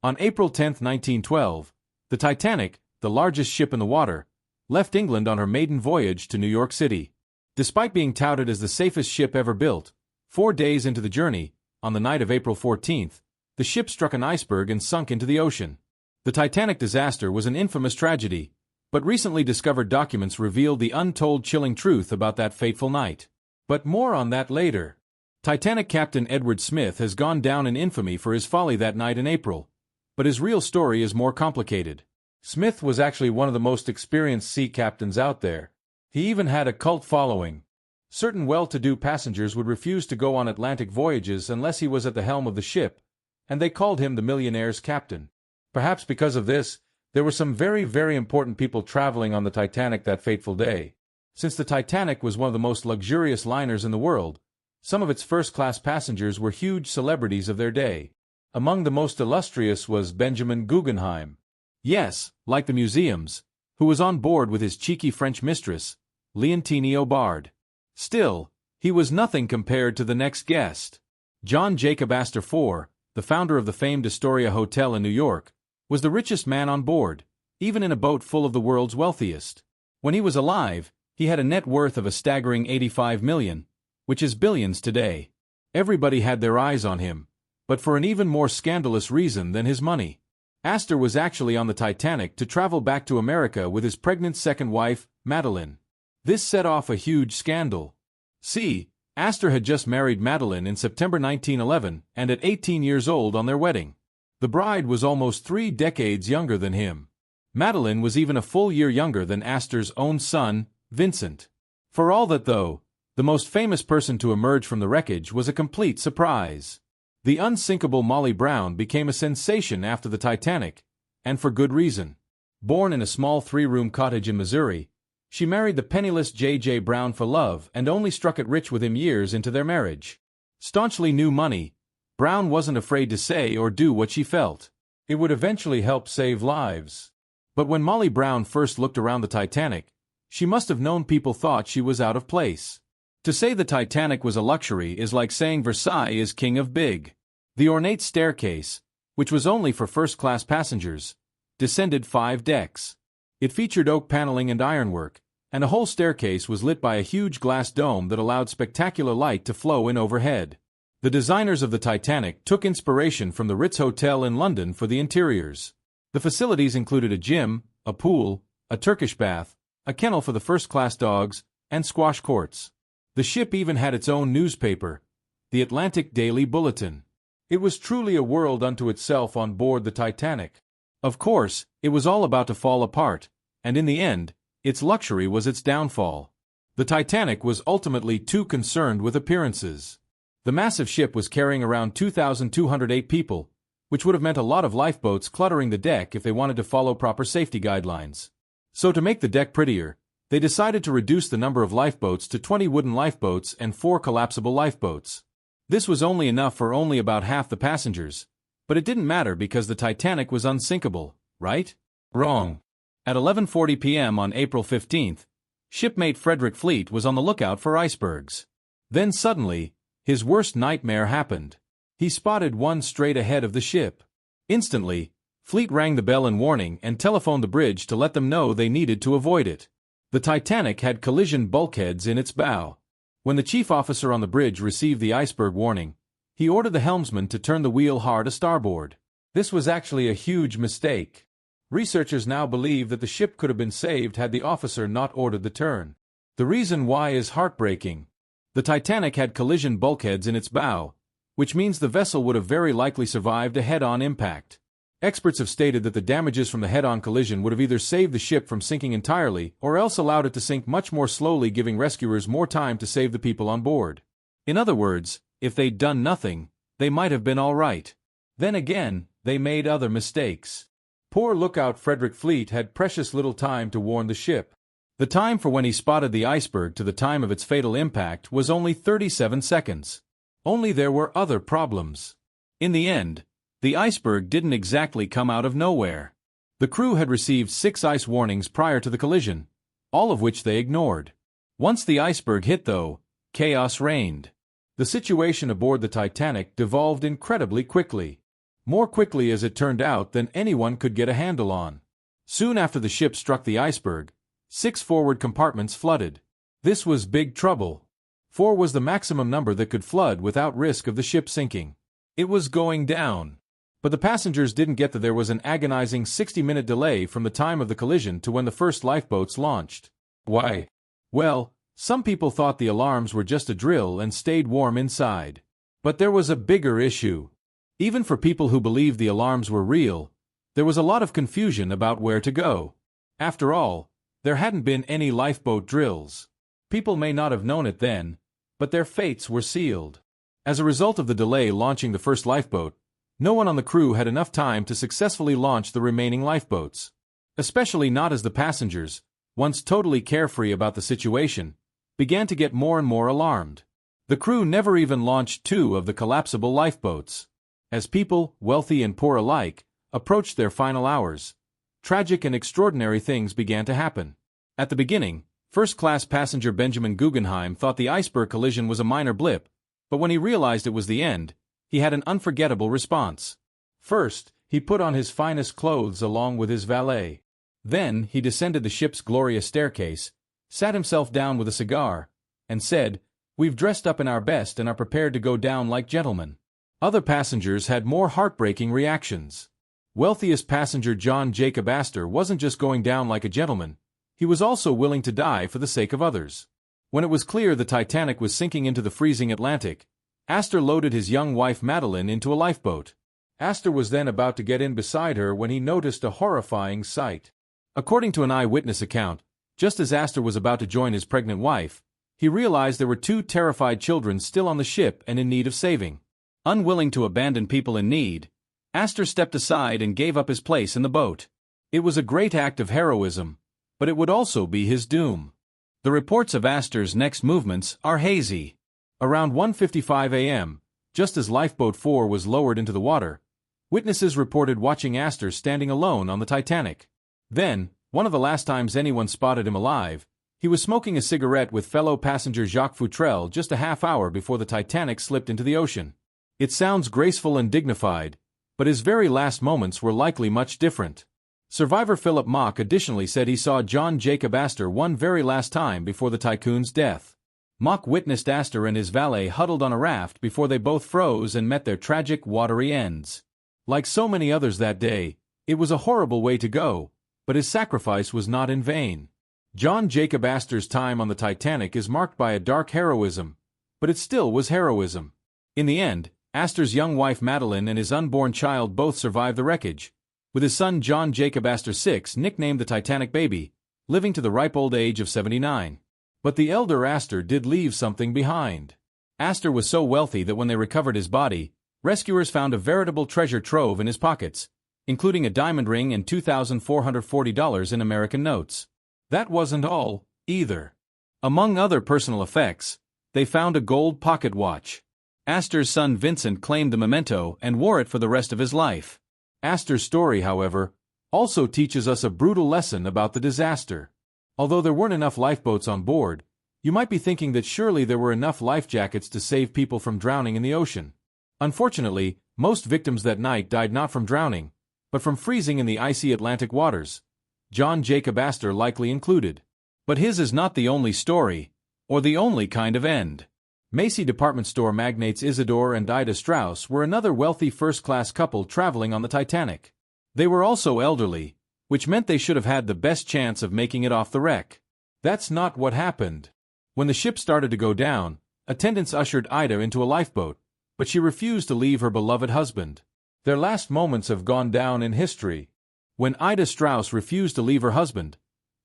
On April 10, 1912, the Titanic, the largest ship in the water, left England on her maiden voyage to New York City. Despite being touted as the safest ship ever built, 4 days into the journey, on the night of April 14th, the ship struck an iceberg and sunk into the ocean. The Titanic disaster was an infamous tragedy, but recently discovered documents revealed the untold chilling truth about that fateful night. But more on that later. Titanic Captain Edward Smith has gone down in infamy for his folly that night in April, but his real story is more complicated. Smith was actually one of the most experienced sea captains out there. He even had a cult following. Certain well-to-do passengers would refuse to go on Atlantic voyages unless he was at the helm of the ship, and they called him the millionaire's captain. Perhaps because of this, there were some very important people traveling on the Titanic that fateful day. Since the Titanic was one of the most luxurious liners in the world, some of its first-class passengers were huge celebrities of their day. Among the most illustrious was Benjamin Guggenheim. Yes, like the museums, who was on board with his cheeky French mistress, Leontine Aubard. Still, he was nothing compared to the next guest. John Jacob Astor IV, the founder of the famed Astoria Hotel in New York, was the richest man on board, even in a boat full of the world's wealthiest. When he was alive, he had a net worth of a staggering $85 million, which is billions today. Everybody had their eyes on him, but for an even more scandalous reason than his money. Astor was actually on the Titanic to travel back to America with his pregnant second wife, Madeline. This set off a huge scandal. See, Astor had just married Madeline in September 1911 and at 18 years old on their wedding. The bride was almost 3 decades younger than him. Madeline was even a full year younger than Astor's own son, Vincent. For all that though, the most famous person to emerge from the wreckage was a complete surprise. The unsinkable Molly Brown became a sensation after the Titanic, and for good reason. Born in a small 3-room cottage in Missouri, she married the penniless J.J. Brown for love and only struck it rich with him years into their marriage. Staunchly knew money, Brown wasn't afraid to say or do what she felt. It would eventually help save lives. But when Molly Brown first looked around the Titanic, she must have known people thought she was out of place. To say the Titanic was a luxury is like saying Versailles is king of big. The ornate staircase, which was only for first-class passengers, descended 5 decks. It featured oak paneling and ironwork, and a whole staircase was lit by a huge glass dome that allowed spectacular light to flow in overhead. The designers of the Titanic took inspiration from the Ritz Hotel in London for the interiors. The facilities included a gym, a pool, a Turkish bath, a kennel for the first-class dogs, and squash courts. The ship even had its own newspaper, the Atlantic Daily Bulletin. It was truly a world unto itself on board the Titanic. Of course, it was all about to fall apart, and in the end, its luxury was its downfall. The Titanic was ultimately too concerned with appearances. The massive ship was carrying around 2,208 people, which would have meant a lot of lifeboats cluttering the deck if they wanted to follow proper safety guidelines. So to make the deck prettier, they decided to reduce the number of lifeboats to 20 wooden lifeboats and 4 collapsible lifeboats. This was only enough for only about half the passengers, but it didn't matter because the Titanic was unsinkable, right? Wrong. At 11:40 p.m. on April 15th, shipmate Frederick Fleet was on the lookout for icebergs. Then suddenly, his worst nightmare happened. He spotted one straight ahead of the ship. Instantly, Fleet rang the bell in warning and telephoned the bridge to let them know they needed to avoid it. The Titanic had collision bulkheads in its bow. When the chief officer on the bridge received the iceberg warning, he ordered the helmsman to turn the wheel hard a starboard. This was actually a huge mistake. Researchers now believe that the ship could have been saved had the officer not ordered the turn. The reason why is heartbreaking. The Titanic had collision bulkheads in its bow, which means the vessel would have very likely survived a head-on impact. Experts have stated that the damages from the head-on collision would have either saved the ship from sinking entirely or else allowed it to sink much more slowly, giving rescuers more time to save the people on board. In other words, if they'd done nothing, they might have been all right. Then again, they made other mistakes. Poor lookout Frederick Fleet had precious little time to warn the ship. The time for when he spotted the iceberg to the time of its fatal impact was only 37 seconds. Only there were other problems. In the end, the iceberg didn't exactly come out of nowhere. The crew had received 6 ice warnings prior to the collision, all of which they ignored. Once the iceberg hit though, chaos reigned. The situation aboard the Titanic devolved incredibly quickly. more quickly as it turned out than anyone could get a handle on. Soon after the ship struck the iceberg, 6 forward compartments flooded. This was big trouble. 4 was the maximum number that could flood without risk of the ship sinking. It was going down. But the passengers didn't get that there was an agonizing 60-minute delay from the time of the collision to when the first lifeboats launched. Why? Well, some people thought the alarms were just a drill and stayed warm inside. But there was a bigger issue. Even for people who believed the alarms were real, there was a lot of confusion about where to go. After all, there hadn't been any lifeboat drills. People may not have known it then, but their fates were sealed. As a result of the delay launching the first lifeboat, no one on the crew had enough time to successfully launch the remaining lifeboats. Especially not as the passengers, once totally carefree about the situation, began to get more and more alarmed. The crew never even launched 2 of the collapsible lifeboats. As people, wealthy and poor alike, approached their final hours, tragic and extraordinary things began to happen. At the beginning, first-class passenger Benjamin Guggenheim thought the iceberg collision was a minor blip, but when he realized it was the end, he had an unforgettable response. First, he put on his finest clothes along with his valet. Then, he descended the ship's glorious staircase, sat himself down with a cigar, and said, "We've dressed up in our best and are prepared to go down like gentlemen." Other passengers had more heartbreaking reactions. Wealthiest passenger John Jacob Astor wasn't just going down like a gentleman, he was also willing to die for the sake of others. When it was clear the Titanic was sinking into the freezing Atlantic, Astor loaded his young wife Madeline into a lifeboat. Astor was then about to get in beside her when he noticed a horrifying sight. According to an eyewitness account, just as Astor was about to join his pregnant wife, he realized there were 2 terrified children still on the ship and in need of saving. Unwilling to abandon people in need, Astor stepped aside and gave up his place in the boat. It was a great act of heroism, but it would also be his doom. The reports of Astor's next movements are hazy. Around 1:55 a.m., just as Lifeboat 4 was lowered into the water, witnesses reported watching Astor standing alone on the Titanic. Then, one of the last times anyone spotted him alive, he was smoking a cigarette with fellow passenger Jacques Futrelle just a half hour before the Titanic slipped into the ocean. It sounds graceful and dignified, but his very last moments were likely much different. Survivor Philip Mock additionally said he saw John Jacob Astor one very last time before the tycoon's death. Mock witnessed Astor and his valet huddled on a raft before they both froze and met their tragic watery ends. Like so many others that day, it was a horrible way to go, but his sacrifice was not in vain. John Jacob Astor's time on the Titanic is marked by a dark heroism, but it still was heroism. In the end, Astor's young wife Madeline and his unborn child both survived the wreckage, with his son John Jacob Astor VI, nicknamed the Titanic Baby, living to the ripe old age of 79. But the elder Astor did leave something behind. Astor was so wealthy that when they recovered his body, rescuers found a veritable treasure trove in his pockets, including a diamond ring and $2,440 in American notes. That wasn't all, either. Among other personal effects, they found a gold pocket watch. Astor's son Vincent claimed the memento and wore it for the rest of his life. Astor's story, however, also teaches us a brutal lesson about the disaster. Although there weren't enough lifeboats on board, you might be thinking that surely there were enough life jackets to save people from drowning in the ocean. Unfortunately, most victims that night died not from drowning, but from freezing in the icy Atlantic waters, John Jacob Astor likely included. But his is not the only story, or the only kind of end. Macy department store magnates Isidore and Ida Strauss were another wealthy first-class couple traveling on the Titanic. They were also elderly, which meant they should have had the best chance of making it off the wreck. That's not what happened. When the ship started to go down, attendants ushered Ida into a lifeboat, but she refused to leave her beloved husband. Their last moments have gone down in history. When Ida Strauss refused to leave her husband,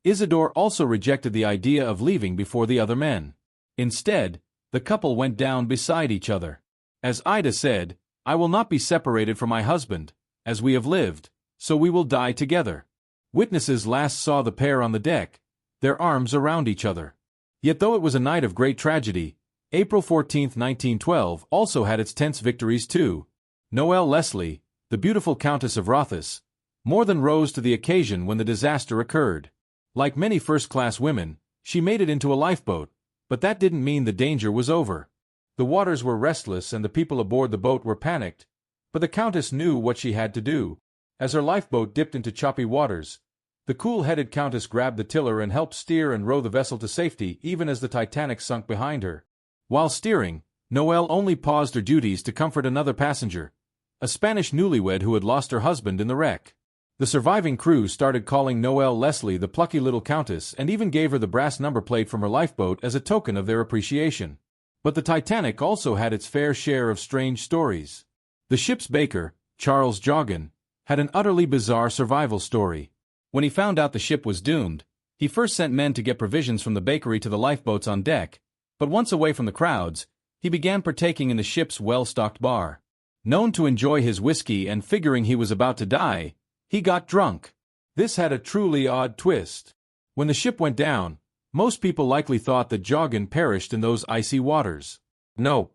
Isidore also rejected the idea of leaving before the other men. Instead, the couple went down beside each other. As Ida said, "I will not be separated from my husband, as we have lived, so we will die together." Witnesses last saw the pair on the deck, their arms around each other. Yet though it was a night of great tragedy, April 14, 1912 also had its tense victories too. Noelle Leslie, the beautiful Countess of Rothes, more than rose to the occasion when the disaster occurred. Like many first-class women, she made it into a lifeboat, but that didn't mean the danger was over. The waters were restless and the people aboard the boat were panicked, But the Countess knew what she had to do. As her lifeboat dipped into choppy waters, the cool-headed Countess grabbed the tiller and helped steer and row the vessel to safety even as the Titanic sunk behind her. While steering, Noelle only paused her duties to comfort another passenger, a Spanish newlywed who had lost her husband in the wreck. The surviving crew started calling Noelle Leslie the plucky little Countess and even gave her the brass number plate from her lifeboat as a token of their appreciation. But the Titanic also had its fair share of strange stories. The ship's baker, Charles Joughin, had an utterly bizarre survival story. When he found out the ship was doomed, he first sent men to get provisions from the bakery to the lifeboats on deck, but once away from the crowds, he began partaking in the ship's well-stocked bar. Known to enjoy his whiskey and figuring he was about to die, he got drunk. This had a truly odd twist. When the ship went down, most people likely thought that Joughin perished in those icy waters. No.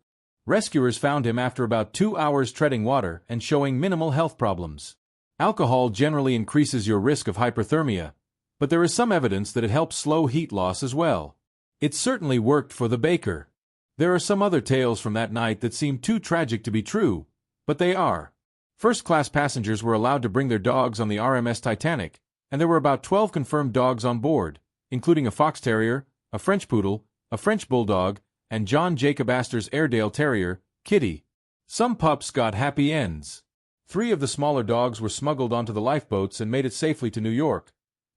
Rescuers found him after about 2 hours treading water and showing minimal health problems. Alcohol generally increases your risk of hyperthermia, but there is some evidence that it helps slow heat loss as well. It certainly worked for the baker. There are some other tales from that night that seem too tragic to be true, but they are. First-class passengers were allowed to bring their dogs on the RMS Titanic, and there were about 12 confirmed dogs on board, including a fox terrier, a French poodle, a French bulldog, and John Jacob Astor's Airedale Terrier, Kitty. Some pups got happy ends. 3 of the smaller dogs were smuggled onto the lifeboats and made it safely to New York,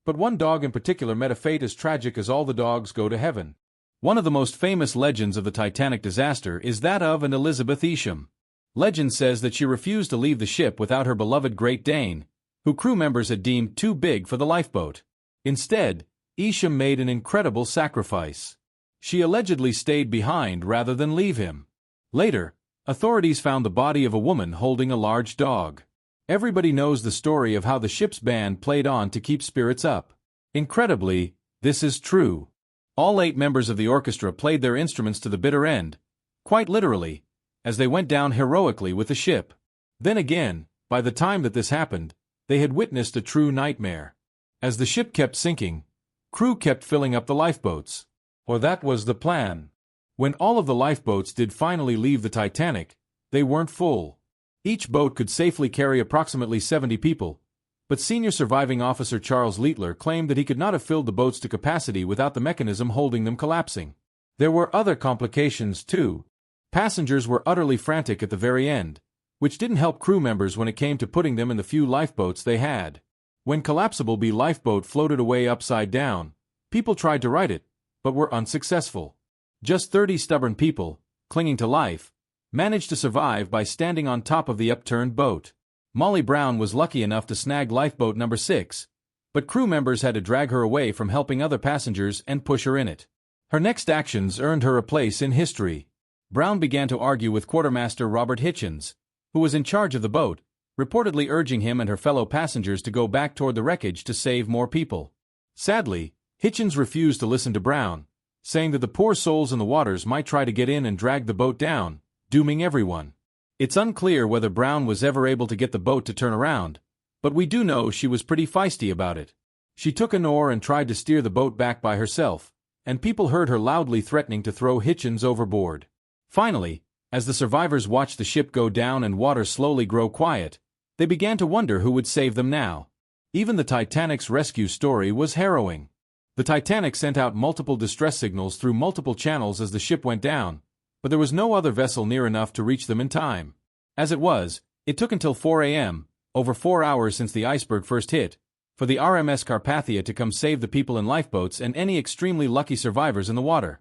but one dog in particular met a fate as tragic as all the dogs go to heaven. One of the most famous legends of the Titanic disaster is that of an Elizabeth Isham. Legend says that she refused to leave the ship without her beloved Great Dane, who crew members had deemed too big for the lifeboat. Instead, Isham made an incredible sacrifice. She allegedly stayed behind rather than leave him. Later, authorities found the body of a woman holding a large dog. Everybody knows the story of how the ship's band played on to keep spirits up. Incredibly, this is true. All 8 members of the orchestra played their instruments to the bitter end, quite literally, as they went down heroically with the ship. Then again, by the time that this happened, they had witnessed a true nightmare. As the ship kept sinking, crew kept filling up the lifeboats. Or that was the plan. When all of the lifeboats did finally leave the Titanic, they weren't full. Each boat could safely carry approximately 70 people, but senior surviving officer Charles Littler claimed that he could not have filled the boats to capacity without the mechanism holding them collapsing. There were other complications too. Passengers were utterly frantic at the very end, which didn't help crew members when it came to putting them in the few lifeboats they had. When Collapsible B lifeboat floated away upside down, people tried to right it, but were unsuccessful. Just 30 stubborn people, clinging to life, managed to survive by standing on top of the upturned boat. Molly Brown was lucky enough to snag lifeboat number 6, but crew members had to drag her away from helping other passengers and push her in it. Her next actions earned her a place in history. Brown began to argue with Quartermaster Robert Hitchens, who was in charge of the boat, reportedly urging him and her fellow passengers to go back toward the wreckage to save more people. Sadly, Hitchens refused to listen to Brown, saying that the poor souls in the waters might try to get in and drag the boat down, dooming everyone. It's unclear whether Brown was ever able to get the boat to turn around, but we do know she was pretty feisty about it. She took an oar and tried to steer the boat back by herself, and people heard her loudly threatening to throw Hitchens overboard. Finally, as the survivors watched the ship go down and water slowly grow quiet, they began to wonder who would save them now. Even the Titanic's rescue story was harrowing. The Titanic sent out multiple distress signals through multiple channels as the ship went down, but there was no other vessel near enough to reach them in time. As it was, it took until 4 a.m., over 4 hours since the iceberg first hit, for the RMS Carpathia to come save the people in lifeboats and any extremely lucky survivors in the water.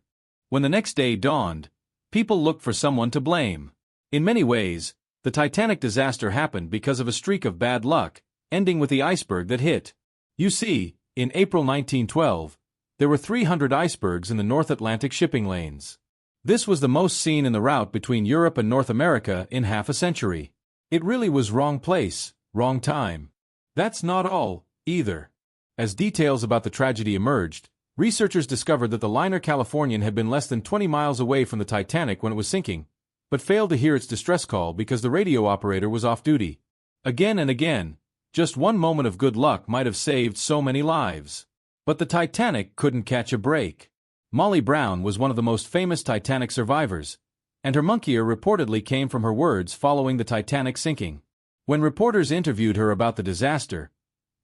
When the next day dawned, people looked for someone to blame. In many ways, the Titanic disaster happened because of a streak of bad luck, ending with the iceberg that hit. You see, in April 1912, there were 300 icebergs in the North Atlantic shipping lanes. This was the most seen in the route between Europe and North America in half a century. It really was wrong place, wrong time. That's not all, either. As details about the tragedy emerged, researchers discovered that the liner Californian had been less than 20 miles away from the Titanic when it was sinking, but failed to hear its distress call because the radio operator was off duty. Again and again, just one moment of good luck might have saved so many lives. But the Titanic couldn't catch a break. Molly Brown was one of the most famous Titanic survivors, and her monkey ear reportedly came from her words following the Titanic sinking. When reporters interviewed her about the disaster,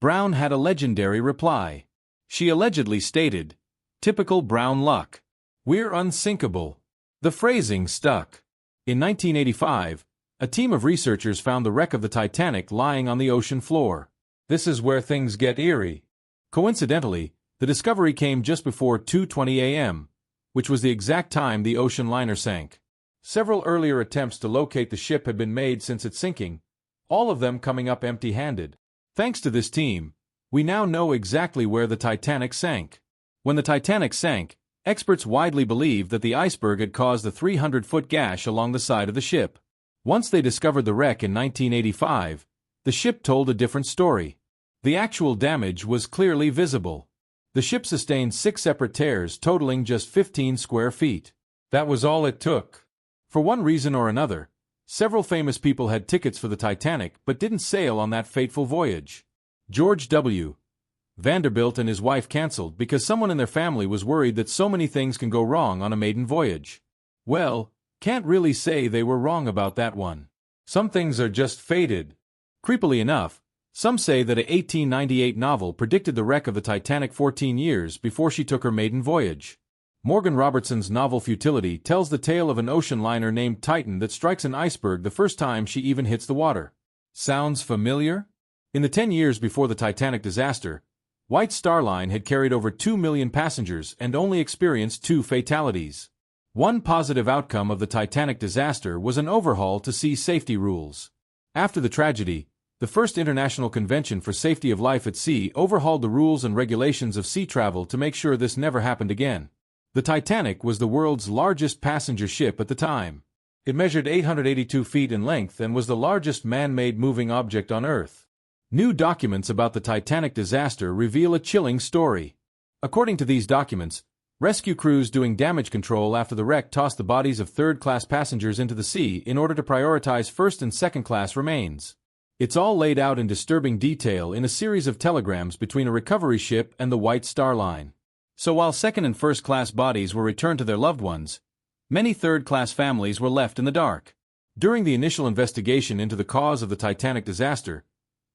Brown had a legendary reply. She allegedly stated, "Typical Brown luck. We're unsinkable." The phrasing stuck. In 1985, a team of researchers found the wreck of the Titanic lying on the ocean floor. This is where things get eerie. Coincidentally, the discovery came just before 2:20 a.m., which was the exact time the ocean liner sank. Several earlier attempts to locate the ship had been made since its sinking, all of them coming up empty-handed. Thanks to this team, we now know exactly where the Titanic sank. When the Titanic sank, experts widely believed that the iceberg had caused the 300-foot gash along the side of the ship. Once they discovered the wreck in 1985, the ship told a different story. The actual damage was clearly visible. The ship sustained 6 separate tears totaling just 15 square feet. That was all it took. For one reason or another, several famous people had tickets for the Titanic but didn't sail on that fateful voyage. George W. Vanderbilt and his wife canceled because someone in their family was worried that so many things can go wrong on a maiden voyage. Well, can't really say they were wrong about that one. Some things are just fated. Creepily enough, some say that a 1898 novel predicted the wreck of the Titanic 14 years before she took her maiden voyage. Morgan Robertson's novel Futility tells the tale of an ocean liner named Titan that strikes an iceberg the first time she even hits the water. Sounds familiar? In the 10 years before the Titanic disaster, White Star Line had carried over 2 million passengers and only experienced 2 fatalities. One positive outcome of the Titanic disaster was an overhaul to sea safety rules. After the tragedy, the first International Convention for Safety of Life at Sea overhauled the rules and regulations of sea travel to make sure this never happened again. The Titanic was the world's largest passenger ship at the time. It measured 882 feet in length and was the largest man-made moving object on Earth. New documents about the Titanic disaster reveal a chilling story. According to these documents, rescue crews doing damage control after the wreck tossed the bodies of third-class passengers into the sea in order to prioritize first- and second-class remains. It's all laid out in disturbing detail in a series of telegrams between a recovery ship and the White Star Line. So while second- and first-class bodies were returned to their loved ones, many third-class families were left in the dark. During the initial investigation into the cause of the Titanic disaster,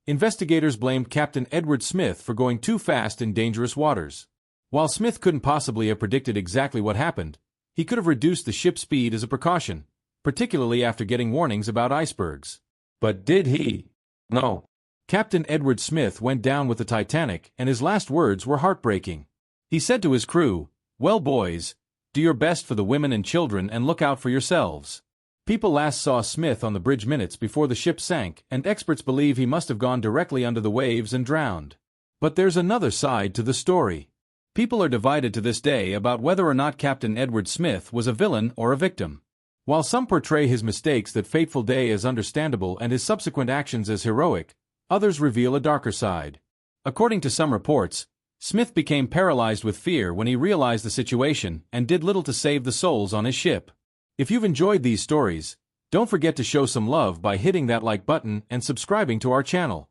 investigators blamed Captain Edward Smith for going too fast in dangerous waters. While Smith couldn't possibly have predicted exactly what happened, he could have reduced the ship's speed as a precaution, particularly after getting warnings about icebergs. But did he? No. Captain Edward Smith went down with the Titanic, and his last words were heartbreaking. He said to his crew, "Well, boys, do your best for the women and children and look out for yourselves." People last saw Smith on the bridge minutes before the ship sank, and experts believe he must have gone directly under the waves and drowned. But there's another side to the story. People are divided to this day about whether or not Captain Edward Smith was a villain or a victim. While some portray his mistakes that fateful day as understandable and his subsequent actions as heroic, others reveal a darker side. According to some reports, Smith became paralyzed with fear when he realized the situation and did little to save the souls on his ship. If you've enjoyed these stories, don't forget to show some love by hitting that like button and subscribing to our channel.